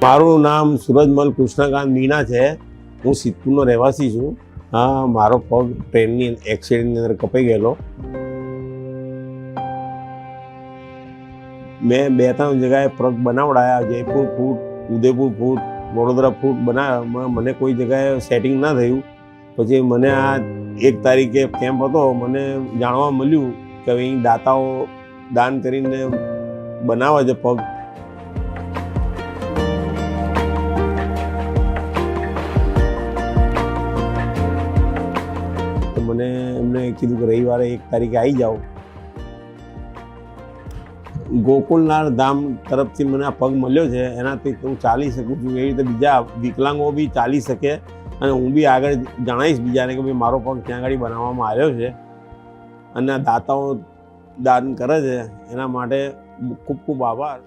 મારું નામ સુરજમલ કૃષ્ણકાંત મીના છે. હું સિદ્ધપુરનો રહેવાસી છું. હા, મારો પગ ટ્રેનની એક્સિડન્ટની અંદર કપાઈ ગયેલો. મેં 2-3 જગ્યાએ પગ બનાવડાયા, જયપુર ફૂટ, ઉદયપુર ફૂટ, વડોદરા ફૂટ બનાવ્યા. મને કોઈ જગ્યાએ સેટિંગ ના થયું. પછી મને આ 1 તારીખે કેમ્પ હતો, મને જાણવા મળ્યું કે અહીં દાતાઓ દાન કરીને બનાવે છે પગ. મને એમને કીધું કે રવિવારે 1 તારીખે આવી જાઓ. ગોકુલનાથ ધામ તરફથી મને આ પગ મળ્યો છે, એનાથી હું ચાલી શકું છું. એવી રીતે બીજા વિકલાંગો બી ચાલી શકે, અને હું બી આગળ જણાવીશ બીજાને કે ભાઈ મારો પગ ત્યાં આગળ બનાવવામાં આવ્યો છે. અને દાતાઓ દાન કરે છે, એના માટે ખૂબ ખૂબ આભાર.